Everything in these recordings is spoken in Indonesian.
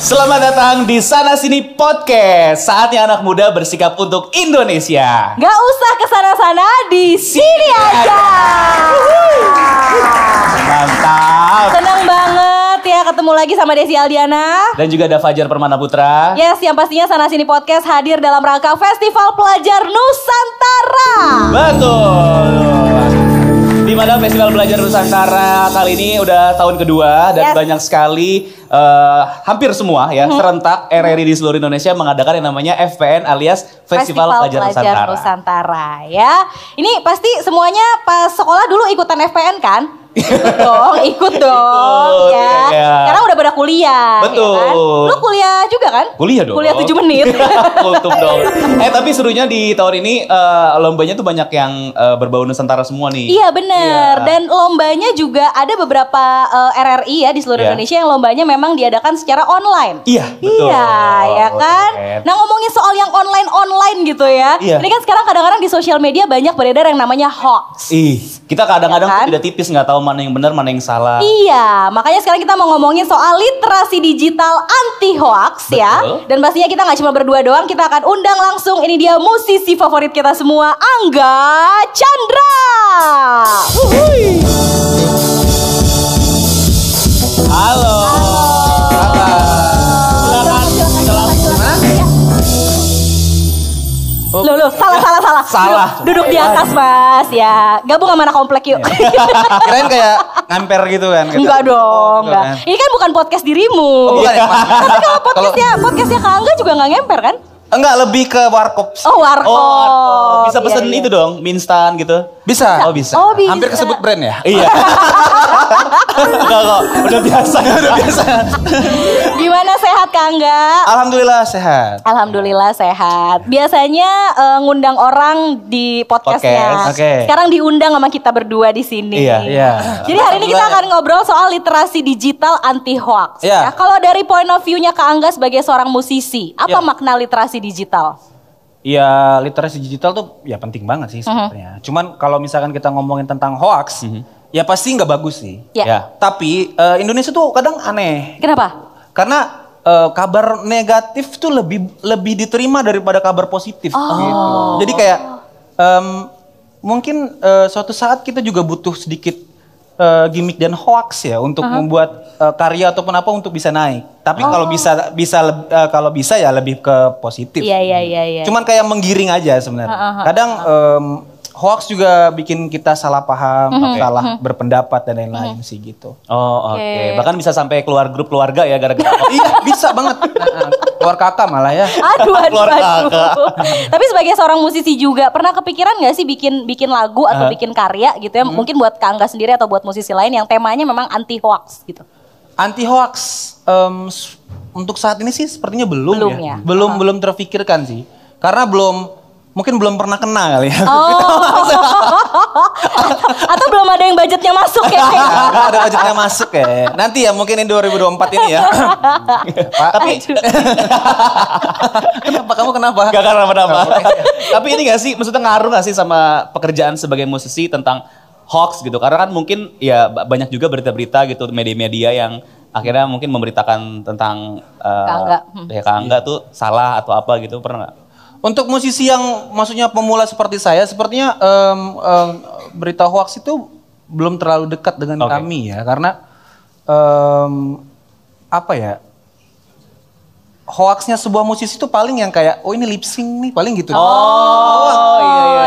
Selamat datang di Sana Sini Podcast. Saatnya anak muda bersikap untuk Indonesia. Gak usah kesana-sana, di sini aja. Mantap. Senang banget ya ketemu lagi sama Desi Aldiana. Dan juga ada Fajar Permana Putra. Yes, yang pastinya Sana Sini Podcast hadir dalam rangka Festival Pelajar Nusantara. Betul. Di mana Festival Pelajar Nusantara kali ini udah tahun kedua dan banyak sekali hampir semua ya serentak RRI di seluruh Indonesia mengadakan yang namanya FPN alias Festival Pelajar Nusantara ya. Ini pasti semuanya pas sekolah dulu ikutan FPN kan? Ikut dong ya. Sekarang udah pada kuliah. Betul. Ya kan? Lu kuliah juga kan? Kuliah dong. Kuliah 7 menit. Kultum dong. Tapi serunya di tahun ini lombanya tuh banyak yang berbau Nusantara semua nih. Iya bener. Dan lombanya juga ada beberapa RRI ya di seluruh Indonesia yang lombanya memang diadakan secara online. Iya betul. Iya ya kan. Nah ngomongin soal yang online gitu ya. Ini kan sekarang kadang-kadang di sosial media banyak beredar yang namanya hoax. Kita kadang-kadang tuh tidak tipis nggak tahu mana yang benar mana yang salah. Iya, makanya sekarang kita mau ngomongin soal literasi digital anti hoax ya. Dan pastinya kita nggak cuma berdua doang, kita akan undang langsung ini dia musisi favorit kita semua, Angga Chandra. Halo. Loh, salah. Duduk di atas Mas ya. Gabung sama anak komplek yuk. Kirain kayak ngamper gitu kan. Enggak dong, enggak. Ini kan bukan podcast dirimu. Bukan ya, tapi kalau podcastnya Kak Angga juga nggak ngemper kan? Enggak, lebih ke warkop. Oh, warkop. Bisa pesen itu dong, mie instan gitu. Bisa. Oh, bisa. Hampir kesebut brand ya? Iya. Enggak kok, udah biasa. Gimana, sehat Kak Angga? Alhamdulillah sehat. Alhamdulillah sehat. Biasanya ngundang orang di podcastnya. Sekarang diundang sama kita berdua di sini. Iya. Jadi hari ini kita akan ngobrol soal literasi digital anti hoax. Ya, kalau dari point of view-nya Kak Angga sebagai seorang musisi, apa makna literasi digital? Ya, literasi digital tuh ya penting banget sih sebenarnya. Cuman kalau misalkan kita ngomongin tentang hoax, ya pasti nggak bagus sih. Tapi Indonesia tuh kadang aneh. Kenapa? Karena kabar negatif tuh lebih diterima daripada kabar positif gitu. Jadi kayak mungkin suatu saat kita juga butuh sedikit gimmick dan hoax ya untuk membuat karya ataupun apa untuk bisa naik. Tapi kalau bisa ya lebih ke positif. Iya. Cuman kayak menggiring aja sebenarnya. Kadang hoax juga bikin kita salah paham, salah berpendapat dan lain-lain sih gitu. Oke. Bahkan bisa sampai keluar grup keluarga ya gara-gara. Iya, bisa banget. Keluar kakak malah ya. Aduh. Tapi sebagai seorang musisi juga pernah kepikiran nggak sih bikin lagu atau bikin karya gitu ya? Mungkin buat Kak Angga sendiri atau buat musisi lain yang temanya memang anti hoax gitu. Anti hoax untuk saat ini sih sepertinya belum ya. Belum terfikirkan sih. Karena mungkin belum pernah kena kali ya. Atau belum ada yang budgetnya masuk ya. Ada budgetnya masuk ya. Nanti ya mungkin ini 2024 ini ya. Tapi Kamu kenapa? Gak kenapa-napa. Tapi ini gak sih, maksudnya ngaruh gak sih sama pekerjaan sebagai musisi tentang hoax gitu? Karena kan mungkin ya banyak juga berita-berita gitu, media-media yang akhirnya mungkin memberitakan tentang Kak Angga tuh salah atau apa gitu, pernah gak? Untuk musisi yang maksudnya pemula seperti saya, sepertinya berita hoax itu belum terlalu dekat dengan kami ya, karena hoaxnya sebuah musisi itu paling yang kayak ini lip sync nih paling gitu.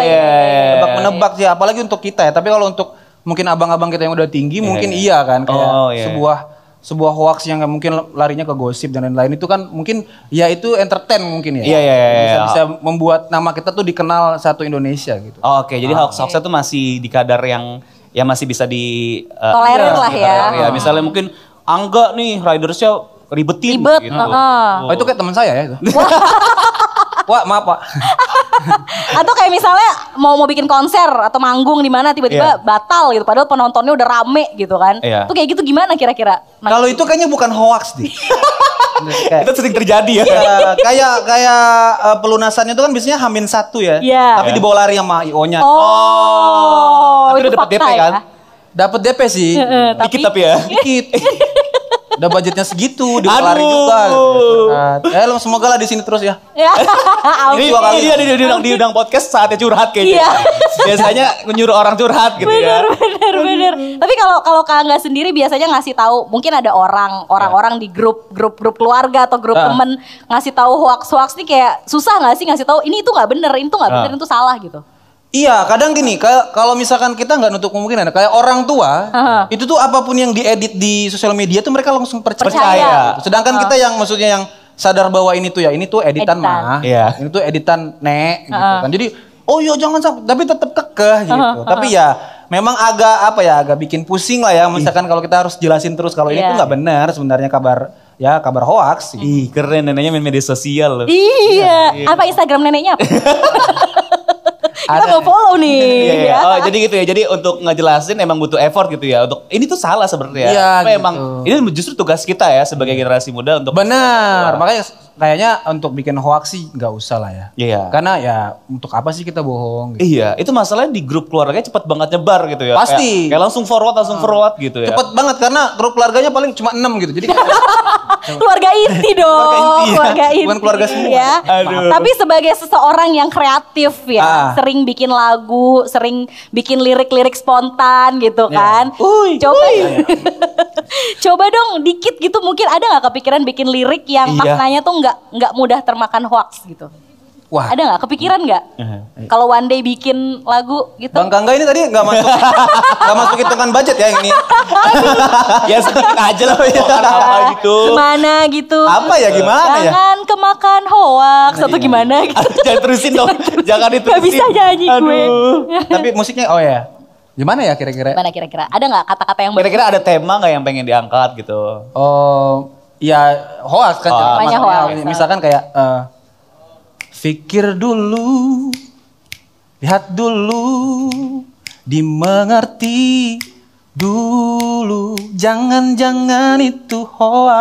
Iya. Menebak sih, apalagi untuk kita ya. Tapi kalau untuk mungkin abang-abang kita yang udah tinggi mungkin iya kan kayak sebuah hoax yang mungkin larinya ke gosip dan lain-lain itu kan mungkin ya itu entertain mungkin ya. Bisa membuat nama kita tuh dikenal satu Indonesia gitu. Jadi hoax-hoaxnya tuh masih di kadar yang ya masih bisa tolerir lah ya. Misalnya mungkin Angga nih ridersnya ribet gitu. Itu kayak teman saya ya itu. Wah, maaf Pak. Atau kayak misalnya mau bikin konser atau manggung di mana tiba-tiba batal gitu, padahal penontonnya udah rame gitu kan. Itu kayak gitu gimana kira-kira? Kalau itu kayaknya bukan hoax deh. Itu sering terjadi ya. Kayak pelunasannya itu kan biasanya H-1 ya. Tapi dibawa lari sama IO-nya. Tapi itu udah dapat fakta DP kan? ya. Dapat DP sih. Dikit tapi ya. Dikit. Udah budgetnya segitu, dikeluarin juga. Gitu. Semoga lah di sini terus ya. Ini diundang podcast saatnya curhat kayaknya. Biasanya nyuruh orang curhat gitu ya. Bener. Tapi kalau Kak Angga sendiri biasanya ngasih tahu, mungkin ada orang-orang di grup keluarga atau grup temen ngasih tahu hoax nih kayak susah nggak sih ngasih tahu ini itu nggak bener, itu nggak bener, itu salah gitu. Iya, kadang gini, kalau misalkan kita nggak nutup kemungkinan, kayak orang tua, itu tuh apapun yang diedit di sosial media tuh mereka langsung percaya. Sedangkan kita yang maksudnya yang sadar bahwa ini tuh editan mah, ini tuh editan gitu kan. Jadi, oh iya jangan sampai, tapi tetap kekeh gitu. Tapi ya memang agak bikin pusing lah ya, misalkan kalau kita harus jelasin terus kalau ini tuh nggak benar sebenarnya kabar hoax. Ih, keren neneknya main media sosial loh. Iya. Apa Instagram neneknya? Kita mau follow nih. Iya. Oh, jadi gitu ya. Jadi untuk ngejelasin emang butuh effort gitu ya. Untuk ini tuh salah sebenarnya. Iya, tapi gitu. Emang ini justru tugas kita ya sebagai generasi muda untuk benar. Makanya kayaknya untuk bikin hoax sih nggak usah lah ya. Iya. Karena ya untuk apa sih kita bohong? Gitu. Iya. Itu masalahnya di grup keluarganya cepet banget nyebar gitu ya. Pasti. Kayak langsung forward gitu ya. Cepet banget karena grup keluarganya paling cuma 6 gitu. Jadi keluarga inti dong. Keluarga inti. Bukan keluarga semua. Ya. Aduh. Tapi sebagai seseorang yang kreatif ya, sering bikin lagu, sering bikin lirik-lirik spontan gitu kan. Coba dong dikit gitu, mungkin ada nggak kepikiran bikin lirik yang maknanya tuh nggak mudah termakan hoax gitu? Wah. Ada nggak kepikiran nggak? Kalau one day bikin lagu gitu? Bang Kangga ini tadi nggak masuk hitungan budget ya ini. Ya sedikit aja lah apa gitu. Mana gitu? Apa ya gimana ya? Jangan kemakan hoax atau gimana gitu. Jangan terusin dong. Jangan diterusin. Gak bisa nyanyi gue. Tapi musiknya gimana ya kira-kira? Gimana kira-kira? Ada nggak kata-kata yang kira-kira ada tema nggak yang pengen diangkat gitu? Oh, ya hoax kan. Hoax. Misalkan kayak pikir dulu, lihat dulu, dimengerti dulu, jangan-jangan itu hoax.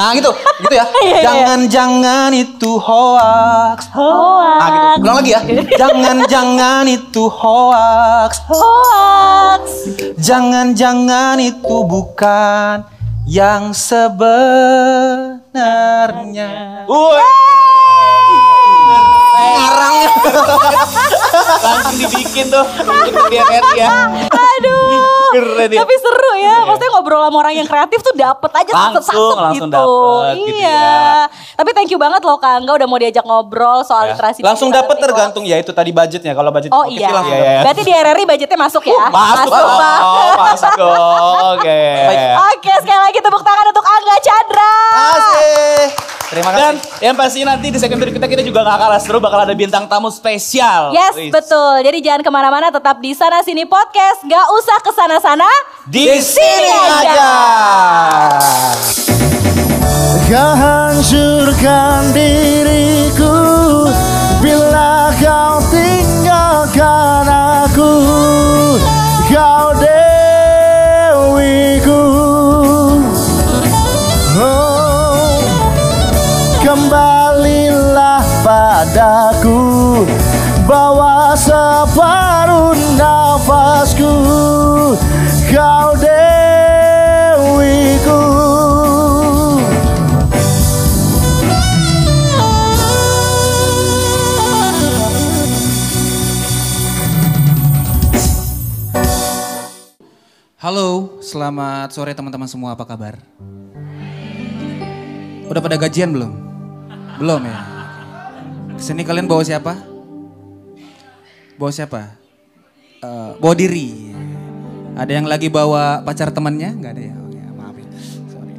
Nah gitu ya. Jangan-jangan itu hoax. Nah gitu. Ulang lagi ya. Jangan-jangan itu hoax. Jangan-jangan itu bukan yang sebenarnya. Ngarangnya langsung dibikin tuh dia ya. Aduh. Keren ya. Tapi seru ya. Maksudnya ngobrol sama orang yang kreatif tuh dapet aja langsung gitu. Dapet, gitu iya. Tapi thank you banget loh Kak Angga udah mau diajak ngobrol soal literasi. Langsung dapet tergantung ya itu tadi budgetnya. Kalau budget iya. Berarti di RRI budgetnya masuk ya? Masuk dong. Oke. Oke, sekali lagi tepuk tangan untuk Angga Chandra. Terima kasih. Dan yang pasti nanti di segmen berikutnya kita juga gak kalah seru, bakal ada bintang tamu spesial. Yes, betul. Jadi jangan kemana-mana, tetap di Sana Sini Podcast. Gak usah kesana-sana, di sini aja. Kau hancurkan diriku bila kau tinggalkan aku, kau dewiku. Oh, kembalilah padaku, bawa separuh nafasku, kau dewiku. Halo, selamat sore teman-teman semua, apa kabar? Udah pada gajian belum? Belum ya? Kesini kalian bawa siapa? Bawa siapa? Bawa diri. Ada yang lagi bawa pacar temannya? Gak ada ya? Oh, ya maaf ya. Sorry.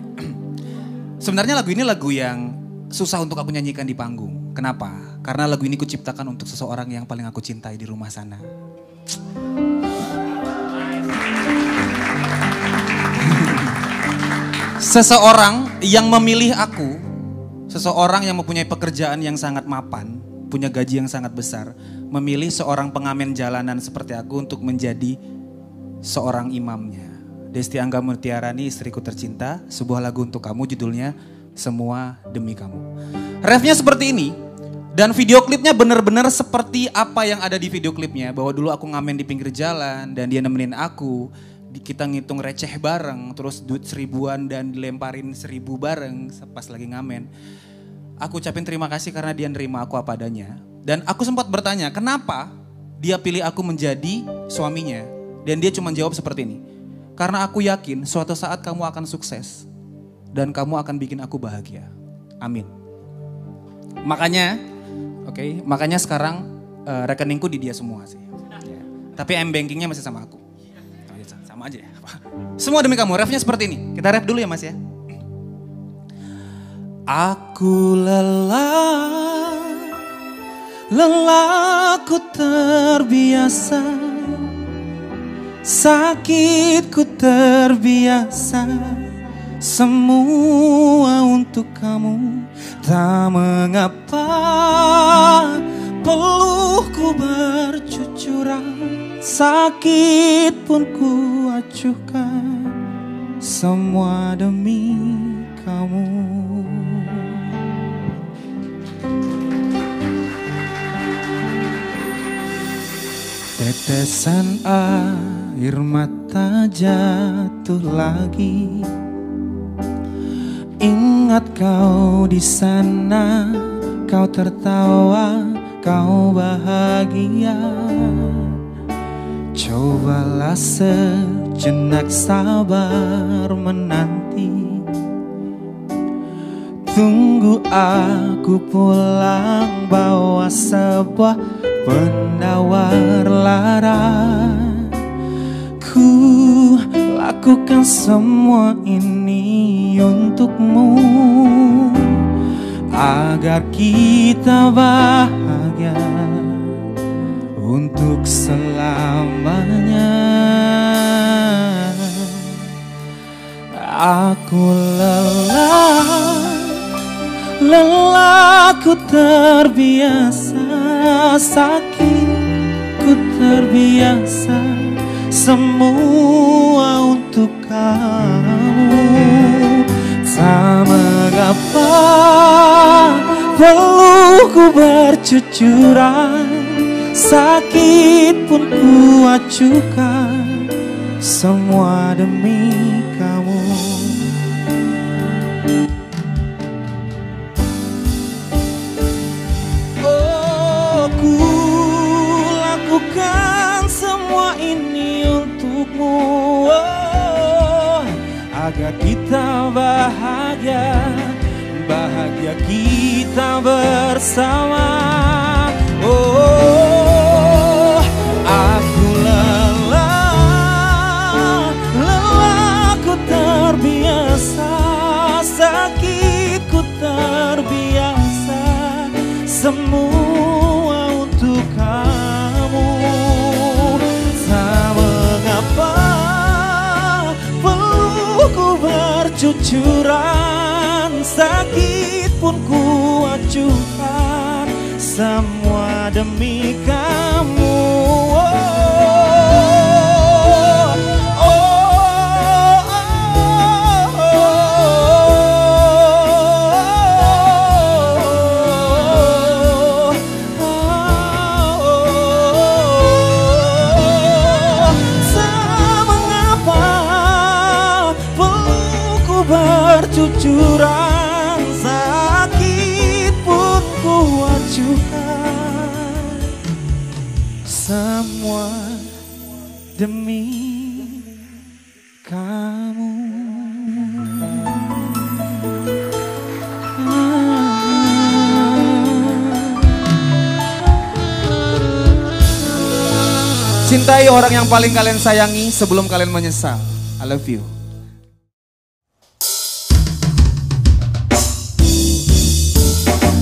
Sebenarnya lagu ini lagu yang susah untuk aku nyanyikan di panggung. Kenapa? Karena lagu ini kuciptakan untuk seseorang yang paling aku cintai di rumah sana. Seseorang yang memilih aku, seseorang yang mempunyai pekerjaan yang sangat mapan, punya gaji yang sangat besar, memilih seorang pengamen jalanan seperti aku untuk menjadi seorang imamnya. Desti Angga Mutiarani, istriku tercinta, sebuah lagu untuk kamu, judulnya Semua Demi Kamu. Refnya seperti ini, dan video klipnya benar-benar seperti apa yang ada di video klipnya. Bahwa dulu aku ngamen di pinggir jalan dan dia nemenin aku. kita ngitung receh bareng, terus duit 1000-an dan dilemparin 1000 bareng pas lagi ngamen. Aku ucapin terima kasih karena dia nerima aku apa adanya. Dan aku sempat bertanya, kenapa dia pilih aku menjadi suaminya? Dan dia cuma jawab seperti ini. Karena aku yakin suatu saat kamu akan sukses. Dan kamu akan bikin aku bahagia. Amin. Makanya, makanya sekarang rekeningku di dia semua sih. Ya. Tapi M-bankingnya masih sama aku. Sama aja ya. Semua demi kamu, refnya seperti ini. Kita ref dulu ya mas ya. Aku lelah ku terbiasa, sakitku terbiasa, semua untuk kamu. Tak mengapa peluhku bercucuran, sakit pun ku acuhkan, semua demi kamu. Tetesan air mata jatuh lagi. Ingat kau di sana, kau tertawa, kau bahagia. Cobalah sejenak sabar menanti. Tunggu aku pulang bawa sebuah penawar lara. Ku lakukan semua ini untukmu, agar kita bahagia untuk selamanya. Aku lelah ku terbiasa, sakit ku terbiasa, semua untuk kamu. Tak mengapa peluhku bercucuran, sakit pun ku acuhkan, semua demi kamu. Ku lakukan semua ini untukmu, agar kita bahagia, bahagia kita bersama. Aku lelah ku terbiasa, sakit ku terbiasa, semua untuk kamu. Tak mengapa peluhku bercucuran, sakit pun ku acuhkan, semua demi kamu. Bercucuran, sakit pun ku acuhkan, semua demi kamu. Cintai orang yang paling kalian sayangi sebelum kalian menyesal. I love you.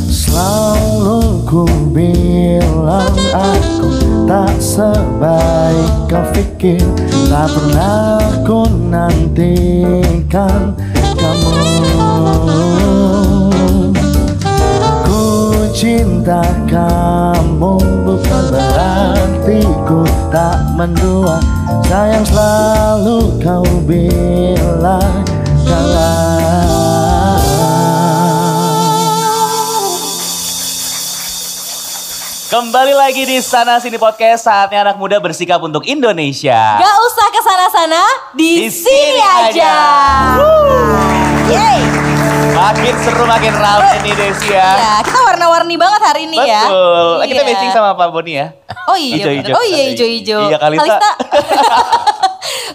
Selalu ku bilang aku tak sebaik kau pikir, tak pernah ku nantikan kamu. Ku cinta kamu bukan berarti ku tak mendua, sayang selalu kau bilang kalah. Kembali lagi di Sana Sini Podcast, saatnya anak muda bersikap untuk Indonesia. Gak usah kesana-sana, di sini aja. Yeay. Makin seru, makin ramai nih Desi ya. Ya, kita warna-warni banget hari ini ya. Betul. Kita Iya. matching sama Pak Boni ya. Oh iya, Hijau-hijau. bener. Oh iya hijau-hijau. Iya, Kalista.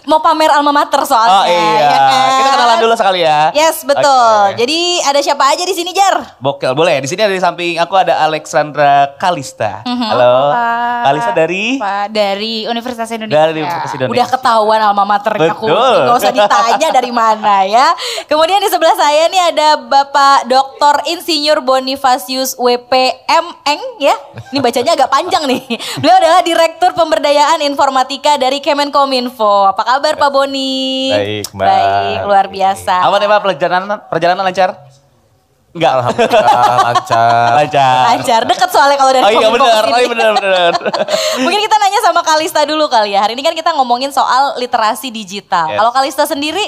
Mau pamer alma mater soalnya. Oh iya. ya kan? Kita kenalan dulu sekali ya. Yes, betul. Oke. Jadi ada siapa aja di sini, Jar? Bokel, boleh. Di sini ada di samping aku ada Alexandra Kalista. Halo. Pak. Kalista dari? Pak, dari Universitas Indonesia. Dari Universitas Indonesia. Udah ketahuan alma maternya aku. Betul. Gak usah ditanya dari mana ya. Kemudian di sebelah saya nih ada Bapak Dr. Insinyur Bonifacius WPMeng ya. Ini bacanya agak panjang nih. Beliau adalah Direktur Pemberdayaan Informatika dari Kemenkominfo. Apa kabar Pak Boni? Baik, Mbak. Baik, luar biasa. Aman ya Pak, perjalanan lancar? Enggak. Alhamdulillah lancar. Lancar. Lancar, deket soalnya kalau dari Oh iya Kominfo benar, kesini. oh iya benar. Mungkin kita nanya sama Kalista dulu kali ya. Hari ini kan kita ngomongin soal literasi digital. Yes. Kalau Kalista sendiri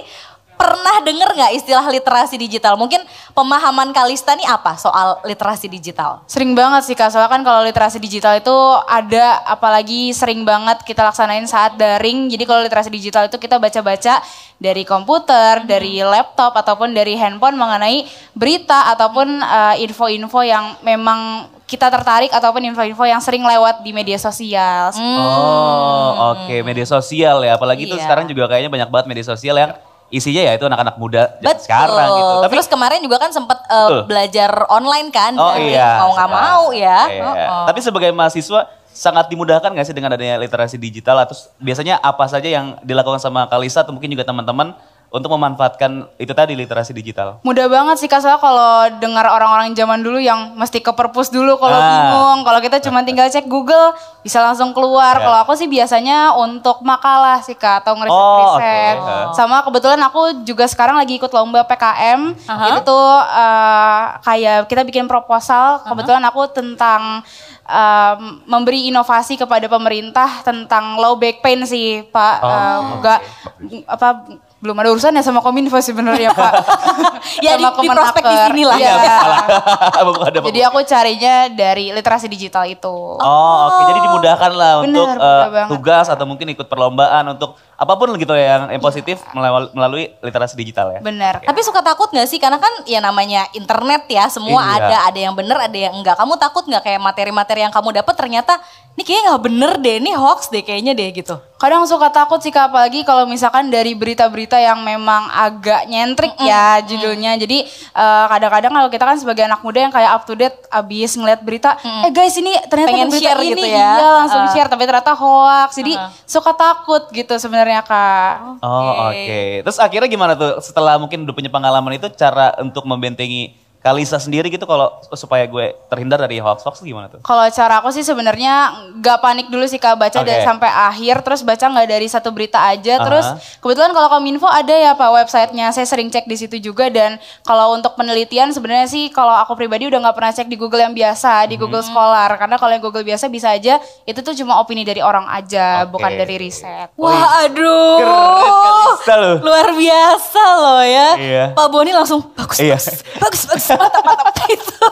pernah denger nggak istilah literasi digital? Mungkin pemahaman Kalista nih apa soal literasi digital? Sering banget sih Kak, soalnya kan kalau literasi digital itu ada, apalagi sering banget kita laksanain saat daring. Jadi kalau literasi digital itu kita baca-baca dari komputer, dari laptop, ataupun dari handphone mengenai berita ataupun info-info yang memang kita tertarik ataupun info-info yang sering lewat di media sosial. Oh, oke, media sosial ya. Apalagi tuh Iya. sekarang juga kayaknya banyak banget media sosial yang isinya ya itu anak-anak muda zaman Betul. sekarang gitu. Tapi Terus kemarin juga kan sempat Betul. belajar online kan? oh daring, iya. Mau nggak mau ya. Iya. Oh. Tapi sebagai mahasiswa sangat dimudahkan gak sih dengan adanya literasi digital? Atau biasanya apa saja yang dilakukan sama Kalista atau mungkin juga teman-teman untuk memanfaatkan itu tadi literasi digital? Mudah banget sih Kak, soalnya kalau dengar orang-orang zaman dulu yang mesti ke perpus dulu kalau Ah. bingung. Kalau kita cuma tinggal cek Google bisa langsung keluar. Ya. Kalau aku sih biasanya untuk makalah sih Kak, atau Oh, ngeriset-riset. oke. Sama kebetulan aku juga sekarang lagi ikut lomba PKM. Itu tuh kayak kita bikin proposal. Kebetulan aku tentang memberi inovasi kepada pemerintah tentang low back pain sih Pak. Enggak apa belum ada urusannya sama Kominfo sebenarnya Pak. Ya, di prospek di sini lah. Iya. Ada Jadi aku carinya dari literasi digital itu. Oh, oke. Jadi dimudahkan lah Bener, untuk mudah banget. tugas atau mungkin ikut perlombaan untuk apapun gitu ya yang positif melalui literasi digital ya. Benar. Tapi suka takut gak sih? Karena kan ya namanya internet ya, semua Iya. ada yang bener, ada yang enggak. Kamu takut gak kayak materi-materi yang kamu dapat ternyata ini kayaknya gak bener deh, ini hoax deh kayaknya deh gitu. Kadang suka takut sih Kak, apalagi kalau misalkan dari berita-berita yang memang agak nyentrik ya judulnya. Jadi kadang-kadang kalau kita kan sebagai anak muda yang kayak up to date abis ngeliat berita, guys ini ternyata Pengen ada berita share ini, gitu ya. iya langsung share, tapi ternyata hoax. Jadi suka takut gitu sebenarnya Kak. Oh, oke. Terus akhirnya gimana tuh setelah mungkin udah punya pengalaman itu cara untuk membentengi Kalista sendiri gitu kalau supaya gue terhindar dari hoax-hoax gimana tuh? Kalau cara aku sih sebenarnya nggak panik dulu sih Kak, baca Oke. sampai akhir, terus baca nggak dari satu berita aja. Aha. Terus kebetulan kalau Kominfo ada ya Pak websitenya, saya sering cek di situ juga. Dan kalau untuk penelitian sebenarnya sih kalau aku pribadi udah nggak pernah cek di Google yang biasa, di Google Scholar, karena kalau yang Google biasa bisa aja itu tuh cuma opini dari orang aja, Oke. bukan dari riset. Wah aduh. Keren Kalista loh. Luar biasa loh ya. Iya. Pak Boni langsung bagus, Iya. bagus, mantap gitu.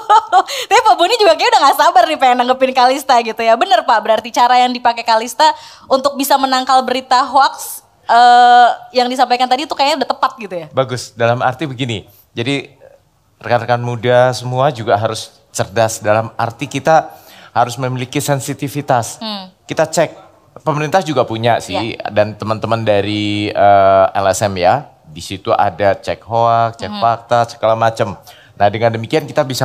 Tapi Pak Boni juga kayak udah gak sabar nih pengen nanggepin Kalista gitu ya. Bener Pak, berarti cara yang dipakai Kalista untuk bisa menangkal berita hoax yang disampaikan tadi tuh kayaknya udah tepat gitu ya. Bagus, dalam arti begini. Jadi rekan-rekan muda semua juga harus cerdas dalam arti kita harus memiliki sensitivitas. Kita cek, pemerintah juga punya sih dan teman-teman dari LSM ya. Di situ ada cek hoax, cek fakta, segala macam. Nah dengan demikian kita bisa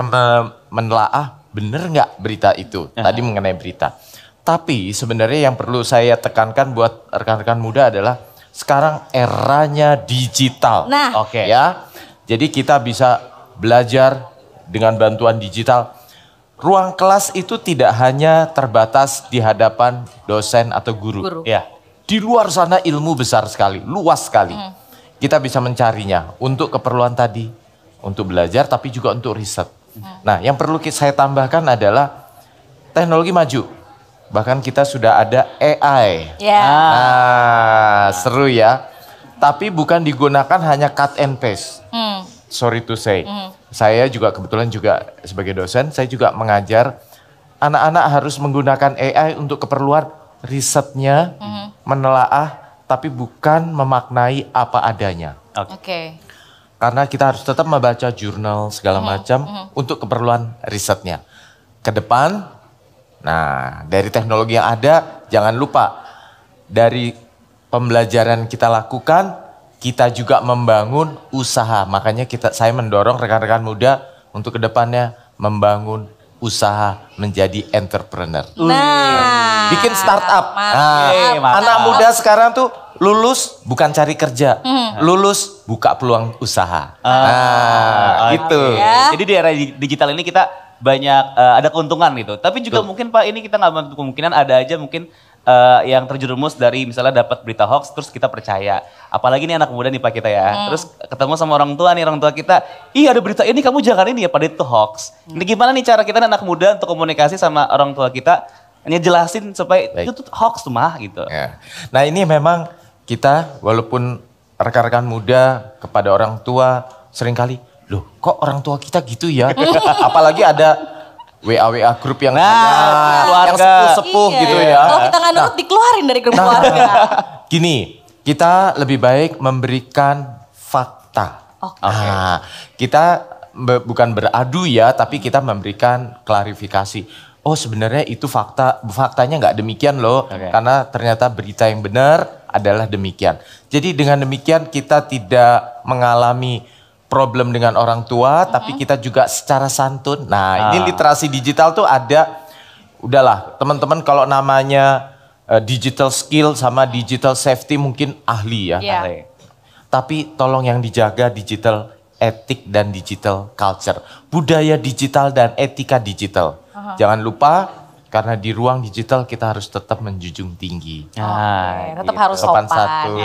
menelaah bener nggak berita itu. Tadi mengenai berita. Tapi sebenarnya yang perlu saya tekankan buat rekan-rekan muda adalah sekarang eranya digital. Nah. Oke. Ya, jadi kita bisa belajar dengan bantuan digital. Ruang kelas itu tidak hanya terbatas di hadapan dosen atau guru. Ya. Di luar sana ilmu besar sekali, luas sekali. Kita bisa mencarinya untuk keperluan tadi, untuk belajar tapi juga untuk riset. Nah, yang perlu saya tambahkan adalah teknologi maju. Bahkan kita sudah ada AI. Ya. Nah, seru ya. Tapi bukan digunakan hanya cut and paste. Sorry to say. Saya juga kebetulan juga sebagai dosen, saya juga mengajar anak-anak harus menggunakan AI untuk keperluan risetnya, menelaah, tapi bukan memaknai apa adanya. Oke. Karena kita harus tetap membaca jurnal segala macam untuk keperluan risetnya. Ke depan, nah dari teknologi yang ada, jangan lupa dari pembelajaran kita lakukan, kita juga membangun usaha. Makanya saya mendorong rekan-rekan muda untuk ke depannya membangun usaha menjadi entrepreneur. Nah, bikin startup. mantap. Anak muda sekarang tuh lulus bukan cari kerja, lulus buka peluang usaha. Gitu. Ya. Jadi di era digital ini kita banyak ada keuntungan gitu. Tapi juga mungkin Pak ini kita nggak menutup kemungkinan ada aja mungkin yang terjerumus dari misalnya dapat berita hoax terus kita percaya. Apalagi nih anak muda nih Pak kita ya. Terus ketemu sama orang tua nih, orang tua kita, "Ih, ada berita ini kamu jangan ini ya, pada itu hoax." Ini gimana nih cara kita anak muda untuk komunikasi sama orang tua kita? Hanya jelasin supaya itu tuh hoax tuh mah gitu. Ya. Nah, ini memang kita walaupun rekan-rekan muda kepada orang tua seringkali, "Loh, kok orang tua kita gitu ya?" Apalagi ada WA grup yang yang sepuh-sepuh Iya. gitu ya. Kalau kita nggak nurut dikeluarin dari grup keluarga. Gini, kita lebih baik memberikan fakta. Kita bukan beradu ya, tapi kita memberikan klarifikasi. Oh sebenarnya itu faktanya nggak demikian loh, karena ternyata berita yang benar adalah demikian. Jadi dengan demikian kita tidak mengalami problem dengan orang tua, tapi kita juga secara santun. Nah, ini literasi digital tuh ada, udahlah teman-teman kalau namanya digital skill sama digital safety mungkin ahli ya. Iya. Tapi tolong yang dijaga digital etik dan digital culture. Budaya digital dan etika digital. Jangan lupa karena di ruang digital kita harus tetap menjunjung tinggi. Tetap harus sopan. Satu,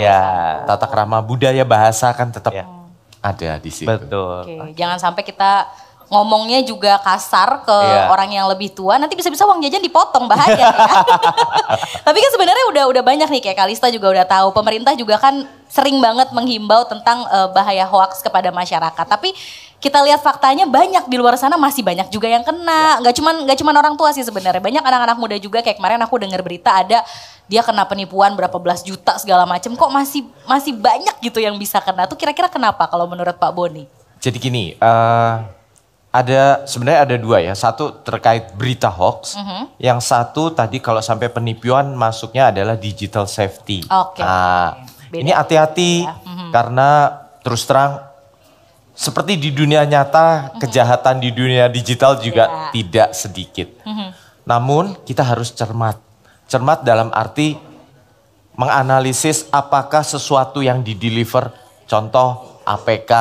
tata krama budaya bahasa kan tetap ada di situ. Betul. Oke, jangan sampai kita ngomongnya juga kasar ke orang yang lebih tua, nanti bisa-bisa uang jajan dipotong, bahaya ya. Tapi kan sebenarnya udah banyak nih, kayak Kalista juga udah tahu, pemerintah juga kan sering banget menghimbau tentang bahaya hoaks kepada masyarakat. Tapi kita lihat faktanya banyak di luar sana masih banyak juga yang kena. Nggak cuman orang tua sih sebenarnya, banyak anak-anak muda juga. Kayak kemarin aku dengar berita ada dia kena penipuan berapa belas juta segala macam, kok masih banyak gitu yang bisa kena. Tuh kira-kira kenapa kalau menurut Pak Boni? Jadi gini, sebenarnya ada dua ya. Satu terkait berita hoax, yang satu tadi kalau sampai penipuan masuknya adalah digital safety. Oke. Ini hati-hati karena terus terang seperti di dunia nyata, kejahatan di dunia digital juga tidak sedikit. Namun kita harus cermat. Cermat dalam arti menganalisis apakah sesuatu yang di-deliver, contoh APK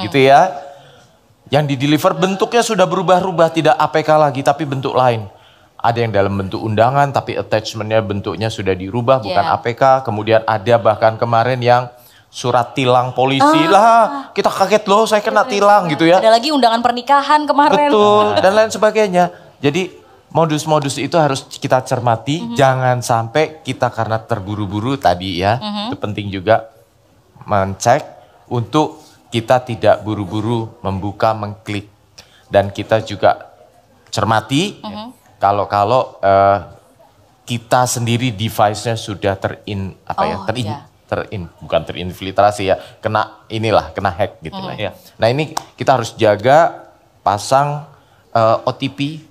gitu ya. Yang di-deliver bentuknya sudah berubah-ubah, tidak APK lagi tapi bentuk lain. Ada yang dalam bentuk undangan tapi attachmentnya bentuknya sudah dirubah, bukan APK. Kemudian ada bahkan kemarin yang surat tilang polisi lah, kita kaget loh saya kena tilang gitu ya. Ada lagi undangan pernikahan kemarin. Betul, dan lain sebagainya. Jadi modus-modus itu harus kita cermati, jangan sampai kita karena terburu-buru tadi ya, itu penting juga mencek untuk kita tidak buru-buru membuka, mengklik. Dan kita juga cermati kalau kita sendiri device-nya sudah bukan terinfiltrasi ya, kena hack gitu lah ya. Nah ini kita harus jaga, pasang OTP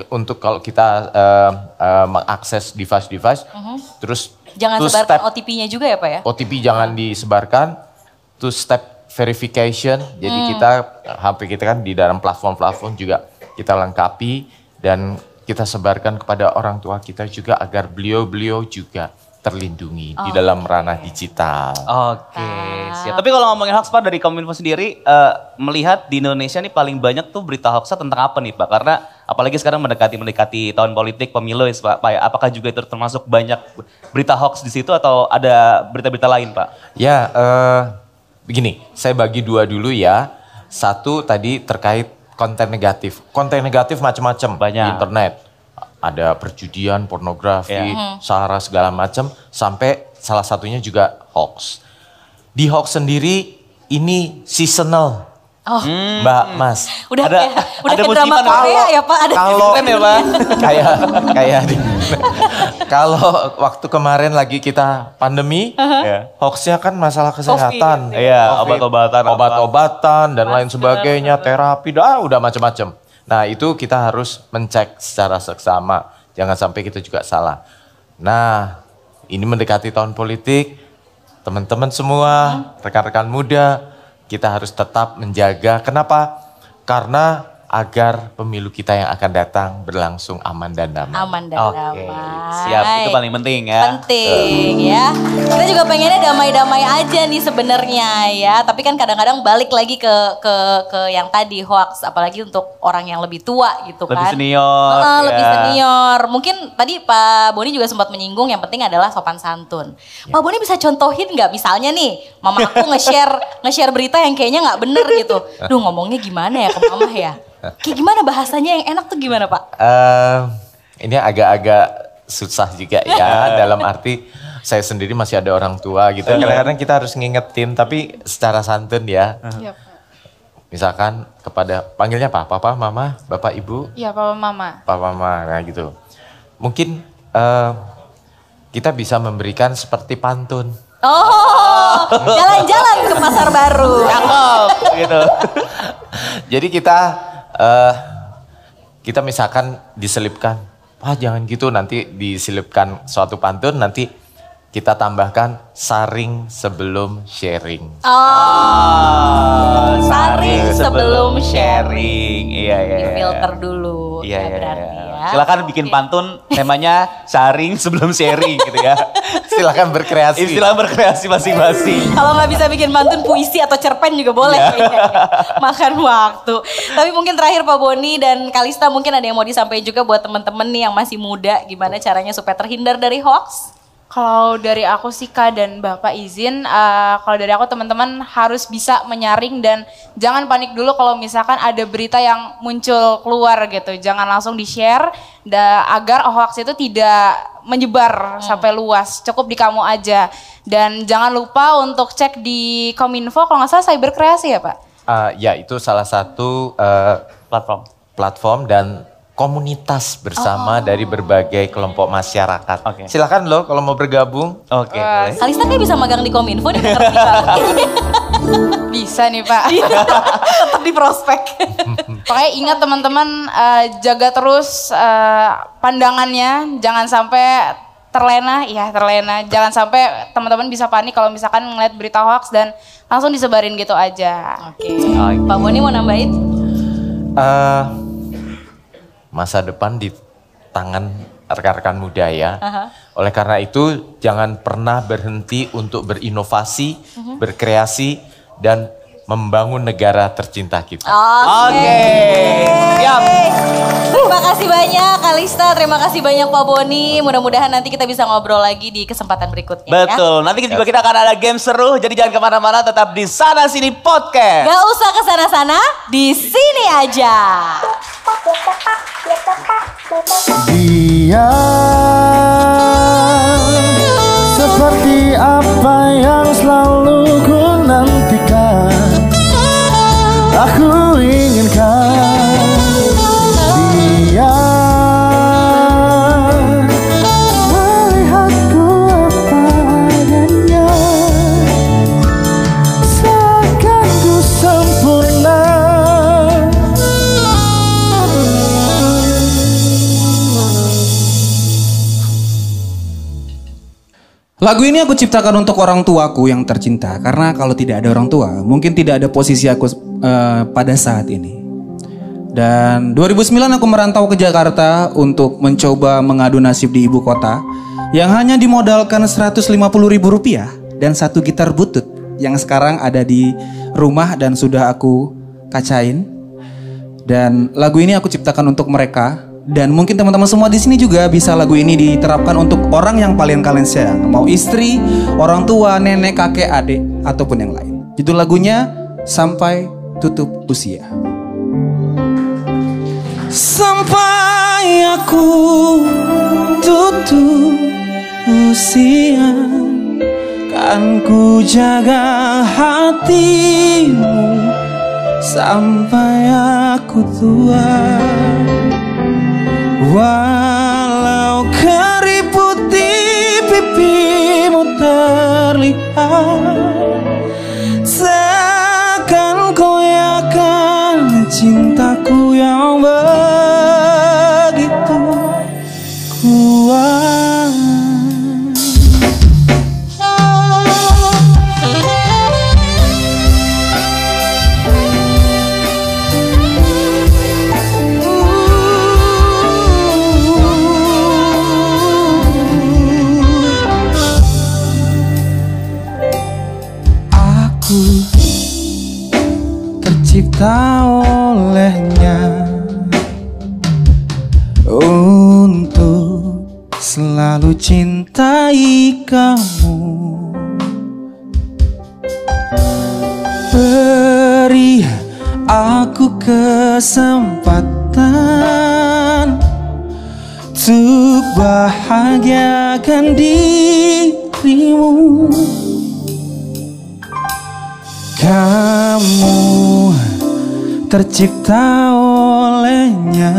untuk kalau kita mengakses device, terus jangan sebarkan OTP-nya juga ya Pak ya? OTP jangan disebarkan, two step verification, jadi HP kita kan di dalam platform-platform juga kita lengkapi dan kita sebarkan kepada orang tua kita juga agar beliau juga terlindungi di dalam ranah digital. Oke, siap. Tapi kalau ngomongin hoax Pak dari Kominfo sendiri melihat di Indonesia nih paling banyak tuh berita hoaxnya tentang apa nih Pak? Karena apalagi sekarang mendekati tahun politik pemilu ya Pak. Apakah juga itu termasuk banyak berita hoax di situ atau ada berita-berita lain Pak? Ya, begini, saya bagi dua dulu ya. Satu tadi terkait konten negatif. Konten negatif macam-macam di internet. Ada perjudian, pornografi, sara segala macam, sampai salah satunya juga hoax. Di hoax sendiri ini seasonal. Mbak, Mas. Udah Ada- udah ada ke drama musiman, Korea ya Pak. Ada Kalau Keren ya, Pak. kayak kalau waktu kemarin lagi kita pandemi, Ya. hoaxnya kan masalah kesehatan. Iya, Covid, obat-obatan, apa. obat-obatan dan lain sebagainya, terapi, udah macam-macam. Nah itu kita harus mencek secara seksama, jangan sampai kita juga salah. Nah ini mendekati tahun politik, teman-teman semua, rekan-rekan muda, kita harus tetap menjaga. Kenapa? Karena agar pemilu kita yang akan datang berlangsung aman dan damai. aman dan Oke, damai. siap. Itu paling penting ya. Penting ya. Kita juga pengennya damai-damai aja nih sebenarnya ya. Tapi kan kadang-kadang balik lagi ke yang tadi hoax, apalagi untuk orang yang lebih tua gitu Lebih kan. senior, Lebih ya. senior. Mungkin tadi Pak Boni juga sempat menyinggung yang penting adalah sopan santun. Pak Boni bisa contohin nggak misalnya nih, mama aku nge-share berita yang kayaknya nggak bener gitu. Duh ngomongnya gimana ya ke mama ya? Kayak gimana bahasanya yang enak tuh gimana Pak? Ini agak-agak susah juga ya, dalam arti saya sendiri masih ada orang tua gitu. Kadang-kadang kita harus ngingetin, tapi secara santun ya. Iya, Pak. Misalkan kepada, panggilnya apa? Papa, mama, bapak, ibu, Iya, Papa Mama. papa, mama, nah gitu. Mungkin kita bisa memberikan seperti pantun. Oh, jalan-jalan ke pasar baru. Cakep gitu. Jadi kita misalkan diselipkan, jangan gitu, nanti diselipkan suatu pantun, nanti kita tambahkan saring sebelum sharing. Oh, saring sebelum sharing. Iya, iya. Di iya. filter dulu. Iya, ya iya, berarti iya. ya. Silakan bikin pantun temanya saring sebelum sharing gitu ya. Silakan berkreasi. Istilah berkreasi masing-masing. Kalau nggak bisa bikin pantun, puisi atau cerpen juga boleh Iya. kayaknya. Makan waktu. Tapi mungkin terakhir Pak Boni dan Kalista mungkin ada yang mau disampaikan juga buat teman-teman nih yang masih muda. Gimana caranya supaya terhindar dari hoax? Kalau dari aku sih Kak dan Bapak izin, kalau dari aku teman-teman harus bisa menyaring dan jangan panik dulu kalau misalkan ada berita yang muncul keluar gitu. Jangan langsung di-share agar hoax itu tidak menyebar sampai luas. Cukup di kamu aja. Dan jangan lupa untuk cek di Kominfo, kalau nggak salah cyber kreasi ya Pak? Ya itu salah satu platform dan komunitas bersama dari berbagai kelompok masyarakat. Oke. Silakan loh kalau mau bergabung. Oke, boleh. Kalista kayak bisa magang di Kominfo nih, ngerti banget. Bisa nih Pak. Tetap di prospek. Pokoknya ingat teman-teman, jaga terus pandangannya, jangan sampai terlena. Jangan sampai teman-teman bisa panik kalau misalkan ngeliat berita hoax dan langsung disebarin gitu aja. Oke. Pak Boni mau nambahin? Masa depan di tangan rekan-rekan muda ya. Oleh karena itu jangan pernah berhenti untuk berinovasi, berkreasi dan membangun negara tercinta kita. Oke. Siap. Terima kasih banyak Kalista, terima kasih banyak Pak Boni. Mudah-mudahan nanti kita bisa ngobrol lagi di kesempatan berikutnya. Betul. Nanti juga kita akan ada game seru. Jadi jangan kemana-mana, tetap di Sana Sini Podcast. Gak usah kesana-sana, di sini aja. Dia seperti apa yang selalu ku nantikan, aku inginkan. Dia melihatku apa adanya, seakan ku sempurna. Lagu ini aku ciptakan untuk orang tuaku yang tercinta. Karena kalau tidak ada orang tua, mungkin tidak ada posisi aku pada saat ini. Dan 2009 aku merantau ke Jakarta untuk mencoba mengadu nasib di ibu kota, yang hanya dimodalkan Rp150.000 dan satu gitar butut yang sekarang ada di rumah dan sudah aku kacain. Dan lagu ini aku ciptakan untuk mereka. Dan mungkin teman-teman semua di sini juga bisa lagu ini diterapkan untuk orang yang paling kalian sayang. Mau istri, orang tua, nenek, kakek, adik, ataupun yang lain. Judul lagunya Sampai Tutup Usia. Sampai aku tutup usia, kan ku jaga hatimu sampai aku tua. Walau keriput di pipimu terlihat, takkan koyakan cintaku yang begitu kuat. Tercipta olehnya untuk selalu cintai kamu. Beri aku kesempatan untuk bahagiakan dirimu. Kamu tercipta olehnya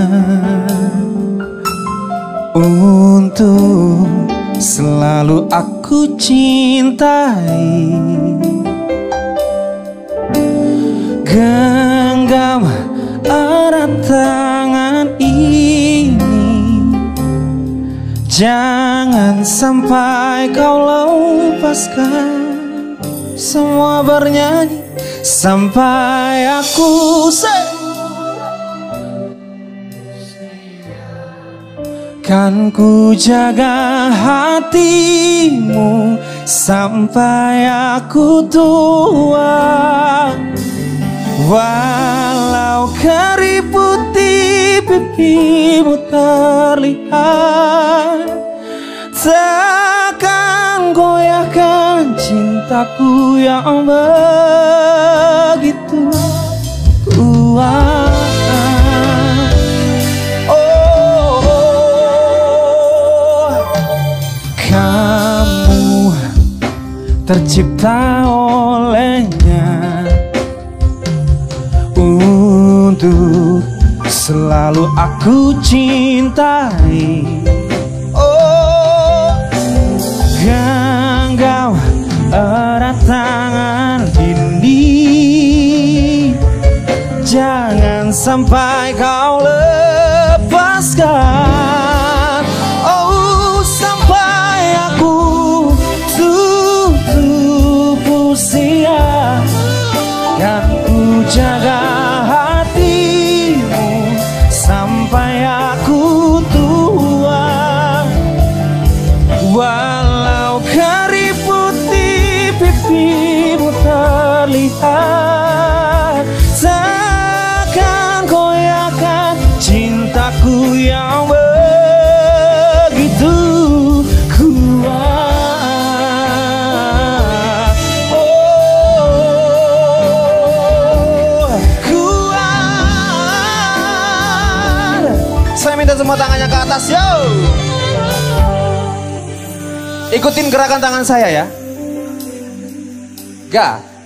untuk selalu aku cintai. Genggam erat tangan ini, jangan sampai kau lepaskan. Semua bernyanyi sampai aku kan ku jaga hatimu sampai aku tua. Walau keriput di pipimu terlihat, takkan goyahkan cintaku yang begitu kuat. Kamu tercipta olehnya untuk selalu aku cintai. Genggam erat tangan ini, jangan sampai kau lepaskan. Oh, sampai aku tutup usia, kan ku jaga hatimu sampai aku tua. Walau keriput di pipimu terlihat, takkan goyahkan cintaku yang begitu kuat. Oh, kuat. Saya minta semua tangannya ke atas, yo. Ikutin gerakan tangan saya ya.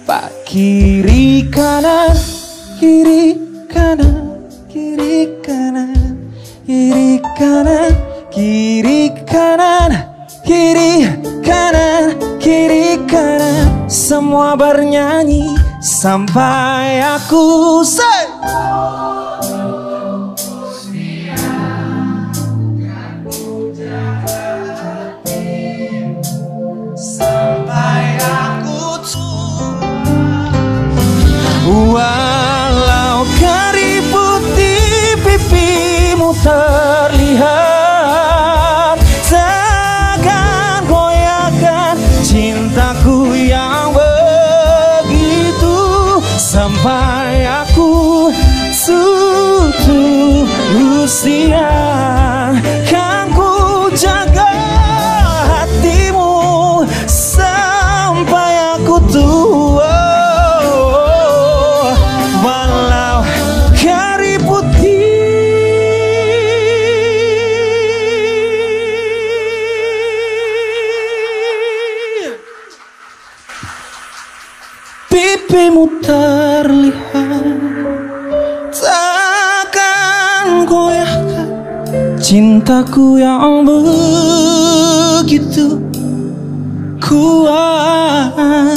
Pak. Kiri kanan, kiri kanan, kiri kanan, kiri kanan, kiri kanan, kiri kanan, kiri kanan. Semua bernyanyi sampai aku say. Walau keriput di pipimu terlihat, takkan goyahkan cintaku yang begitu sampai aku tutup usia. Kan ku jaga hatimu sampai aku tua. Pipimu terlihat, cintaku yang begitu kuat.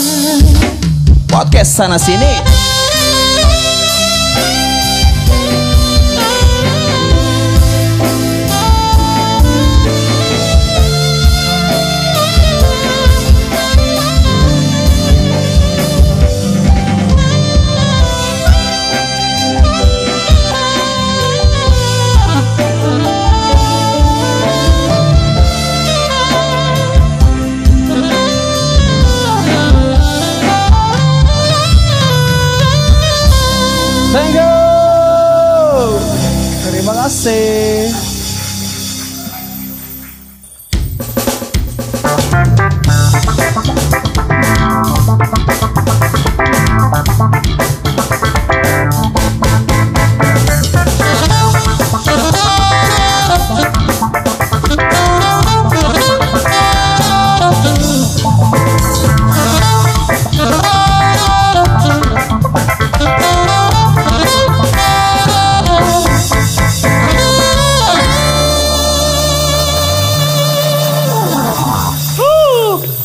Podcast sana sini. Thank you. Terima kasih.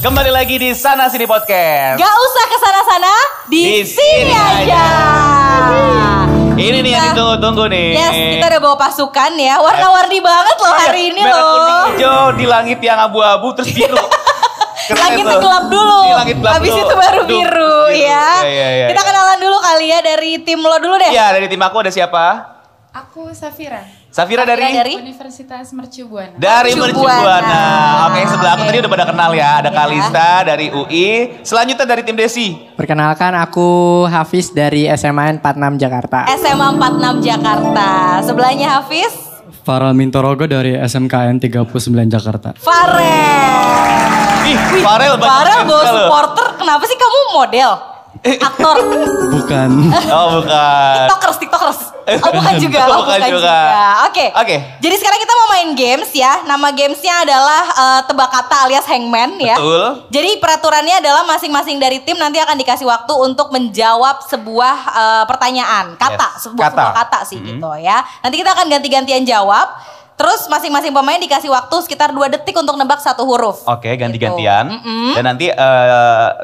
Kembali lagi di Sana Sini Podcast. Gak usah kesana-sana, di sini aja. Ini nih yang ditunggu-tunggu nih. Yes, kita udah bawa pasukan ya. Warna-warni banget loh hari ini merah, loh. kuning, hijau di langit yang abu-abu terus biru. Langit gelap dulu. Langit gelap habis dulu. itu baru biru ya. Iya. Kita kenalan dulu kali ya dari tim lo dulu deh. Iya, dari tim aku ada siapa? Aku Safira. Safira dari Universitas Mercu Buana. Dari Mercu Buana. Oke, sebelah aku tadi udah pada kenal ya. Ada Kalista dari UI. Selanjutnya dari tim Desi. Perkenalkan aku Hafiz dari SMA 46 Jakarta. SMA 46 Jakarta. Sebelahnya Hafiz. Farel Mintorogo dari SMKN 39 Jakarta. Farel. Ih, Farel bawa supporter. Kenapa sih kamu model? Aktor. Bukan. Oh, bukan. TikTokers. Oh, bukan juga. Bukan juga. Oke. Jadi sekarang kita mau main games ya. Nama gamesnya adalah tebak kata alias hangman ya. Betul. Jadi peraturannya adalah masing-masing dari tim nanti akan dikasih waktu untuk menjawab sebuah pertanyaan. Sebuah kata sih gitu ya. Nanti kita akan ganti-gantian jawab. Terus masing-masing pemain dikasih waktu sekitar 2 detik untuk nebak 1 huruf. Oke, ganti-gantian. Dan nanti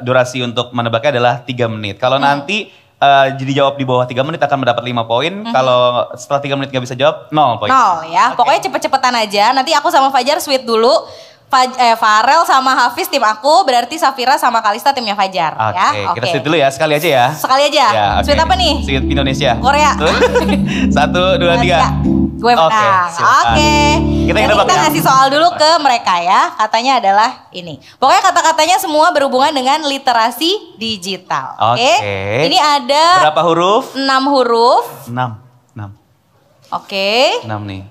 durasi untuk menebaknya adalah 3 menit. Kalau nanti jadi jawab di bawah 3 menit akan mendapat 5 poin. Kalau setelah 3 menit gak bisa jawab, 0 poin. 0 ya. Pokoknya cepet-cepetan aja. Nanti aku sama Fajar sweet dulu. Farel sama Hafiz tim aku, berarti Safira sama Kalista timnya Fajar ya. Oke, kita sweet dulu ya, sekali aja ya. Sekali aja. Ya, Sweet apa nih? Sweet Indonesia. Korea. 1, 2, 3. Gue menang. Oke. Kita ngasih soal dulu ke mereka ya. Katanya adalah ini. Pokoknya kata-katanya semua berhubungan dengan literasi digital. Oke. Ini ada berapa huruf? 6 huruf. 6. Oke. 6 nih.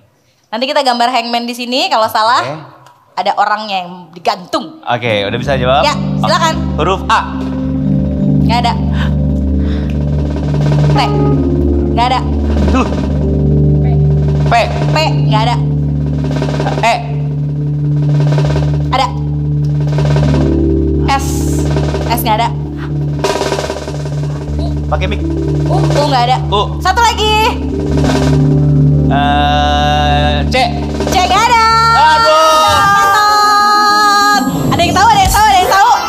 Nanti kita gambar hangman di sini. Kalau salah ada orangnya yang digantung. Oke, udah bisa jawab? Ya, silakan. Huruf A. Gak ada. T. Gak ada. P. Gak ada. E. Ada. S gak ada. Pakai mic. U gak ada. Satu lagi. C. C gak ada. Aduh. Ada yang tahu?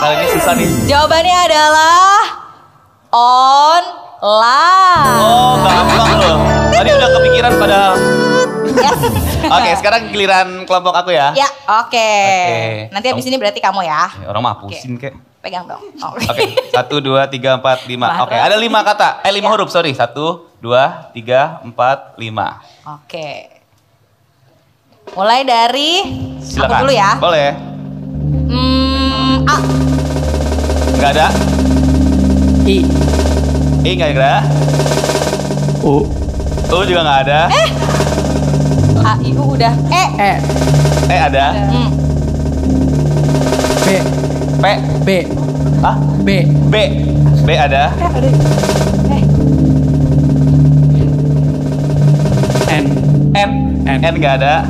Kali ini susah nih. Jawabannya adalah online. Oh, gampang loh. Tadi udah kepikiran padahal. Yes. Oke, sekarang giliran kelompok aku ya. Ya, oke. Nanti abis ini berarti kamu ya. Orang mah pusing kek. Pegang dong. Oke, 1, 2, 3, 4, 5. Oke, ada 5 kata. 5 huruf, sorry. 1, 2, 3, 4, 5. Oke. Mulai dari Silakan. aku dulu ya. Boleh. A. Gak ada. I gak ada. U juga gak ada. A, I, U udah. E ada. B Hah? B ada. N gak ada.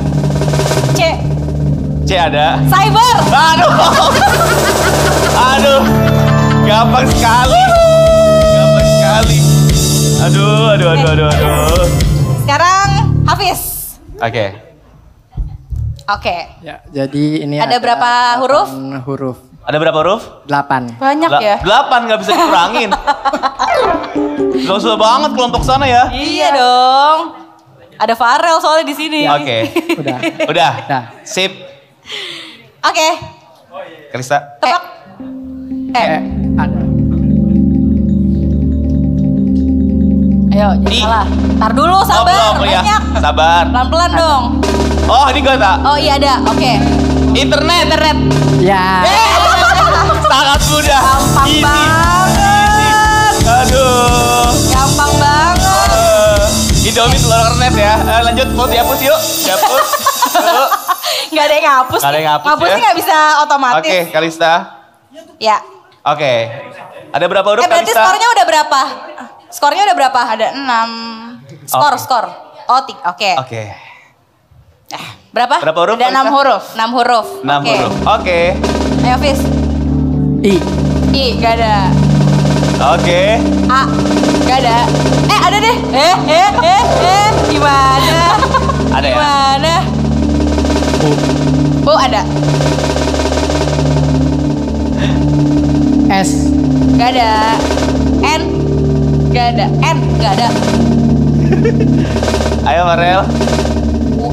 C ada. Cyber. Aduh, gampang sekali. Aduh. Sekarang Hafiz. Oke. Oke. Ya, jadi ini Ada berapa huruf? 8 huruf. Ada berapa huruf? 8. Banyak ya. 8 nggak bisa dikurangin. Susah banget kelompok sana ya. Iya dong. Ada Farel soalnya di sini. Oke. Udah. Udah. Udah. Sip. Oke. Kalista. Tebak. Ada. Ayo, jangan salah. Tar dulu, sabar. belum, ya. Banyak. Sabar. Pelan-pelan dong. Oh, ini gak tak? Oh iya ada. Oke. Internet. Ya. Sangat mudah. Gampang Easy. banget. Aduh. Gampang banget. Indomie telur kornet ya. Lanjut, mau dihapus yuk. Dihapus. Yuk. Gak ada yang ngapus. Nggak ada yang ngapus Ngapusnya ya. nggak bisa otomatis. Oke, Kalista. Ya. Oke. Ada berapa huruf Berarti Kalista? skornya udah berapa? Skornya udah berapa? Ada 6. Skor. Oh, oke. Oke. Berapa? Berapa huruf? Ada 6 huruf. 6 huruf. 6 Oke. huruf. Oke. Ayo, Fis. I. I, gak ada. Oke. A. Gak ada. Ada deh. Gimana? Ada ya? Gimana? U ada. S. Gak ada. N. Gak ada. N. Gak ada. Ayo Marel.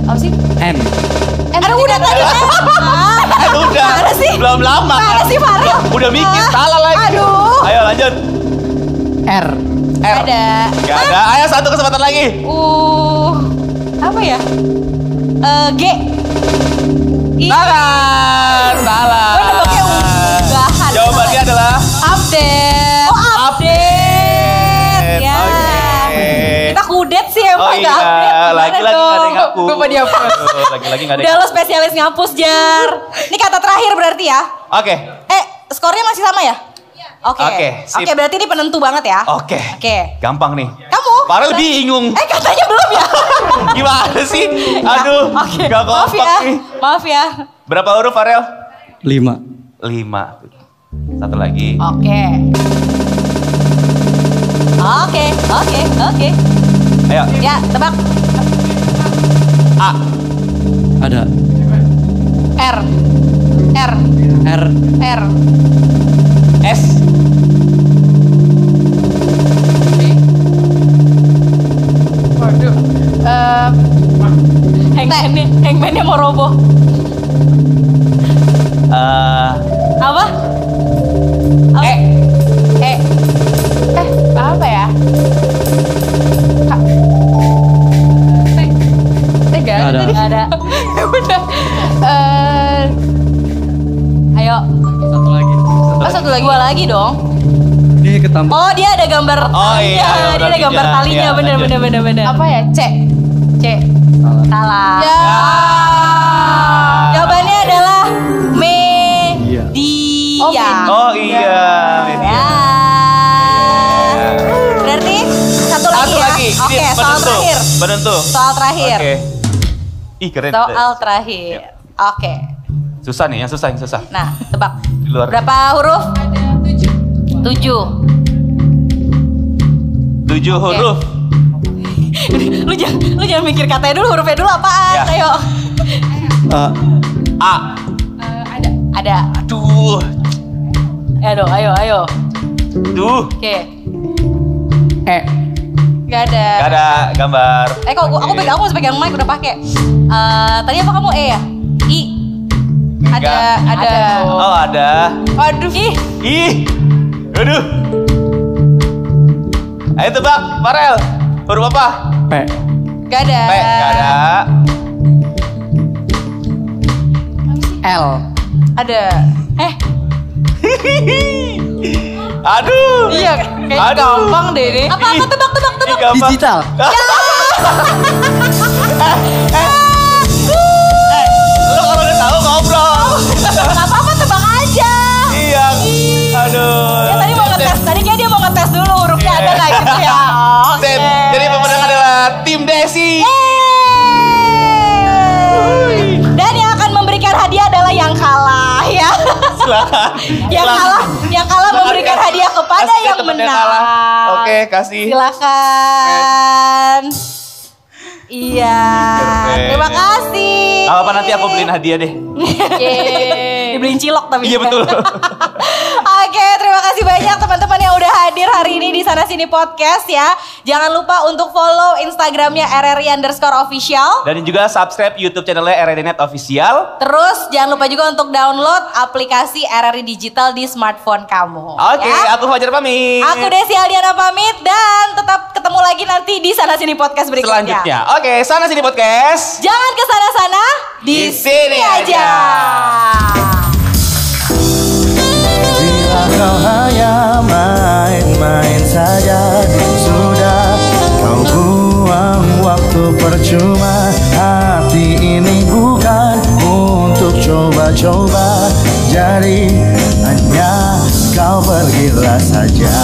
Apa sih? N. Aduh udah tadi. Udah. Mana sih? Belum lama. Mana sih Farel? Udah mikir Ah, salah lagi. aduh. Ayo lanjut. R. Gak ada. Gak ada. Ayo satu kesempatan lagi. Apa ya? G. I. Salah. Oh, nebaknya unggahan. Jawabannya adalah Update. Oh, update. Ya. Oke. Kita kudet sih Oh emang iya, nggak update. Gimana lagi-lagi dong? gak ada yang ngapus. Lupa dihapus. Lagi-lagi gak ada Udah yang lo spesialis ngapus, Jar. Ini kata terakhir berarti ya? Oke. Skornya masih sama ya? Oke. Oke, sip. Oke, berarti ini penentu banget ya? Oke. Oke. Gampang nih. Kamu? Farel bingung. Katanya belum ya? Gimana sih? Aduh. Oke. Gak Maaf kompak ya. nih. Maaf ya. Berapa huruf Farel? 5. 5. Satu lagi. Oke. Oke. Ayo. Ya, tebak. A. Ada. R. R. S. Waduh. Hangman-nya mau roboh. Apa? Apa ya? Nggak ada. Nggak ada. Udah. Ayo. Satu lagi. Satu lagi. Dua lagi dong. Ini ketambah. Oh, dia ada gambar Oh, iya, talinya. Dia ada gambar talinya. Iya, Bener. Apa ya? C. Salah. Ya. Jawabannya adalah Iya. media. Oh iya. Ya. Berarti satu lagi ya. Oke, soal terakhir. Penentu. Soal terakhir. Oke. Ih keren. Soal terakhir. Oke. Susah nih, yang susah. Nah, tebak. Di luar. Berapa huruf? 7. 7 huruf. Lu jangan mikir katanya dulu, hurufnya dulu apaan? Ya. Ayo. A. Ada. Aduh. Ayo. Duh. Oke. E. Gak ada. Gak ada gambar. Kok aku masih pegang mic udah pakai. Tadi apa kamu E ya? I. Ada. Oh ada. Waduh. Ih. Aduh. Ayo tebak, Farel. Huruf apa? P. Gak ada. P. Gak ada. L. Ada. Aduh. Iya, kayak Aduh. gampang deh ini. Apa tebak. Ih, gampang. Digital. Lo kalau udah tahu ngobrol. Gak apa-apa, tebak aja. Iya. Aduh. Ya, tadi mau ngetes. Tadi kayak dia mau ngetes dulu hurufnya ada nggak gitu ya. Sip. Jadi pemenang adalah tim Desi. Dan yang akan memberikan hadiah adalah yang kalah ya. Silakan. Yang kalah memberikan hadiah kepada Kasih ke yang temen menang. kalah. Oke, kasih. Silakan. Iya. Terima kasih. Apa nanti aku beliin hadiah deh. Dibeliin cilok tapi. Iya betul. Oke, terima kasih banyak teman-teman yang udah hadir hari ini di Sana Sini Podcast ya. Jangan lupa untuk follow Instagramnya RRI_official. Dan juga subscribe YouTube channelnya RRI Net Official. Terus jangan lupa juga untuk download aplikasi RRI Digital di smartphone kamu. Oke, aku Fajar pamit. Aku Desi Aldiana pamit dan tetap ketemu lagi nanti di Sana Sini Podcast berikutnya. Selanjutnya. Oke, Sana Sini Podcast. Jangan ke sana-sana, di sini aja. Bila kau hanya main-main saja, sudah kau buang waktu percuma. Hati ini bukan untuk coba-coba, jadi hanya kau pergilah saja.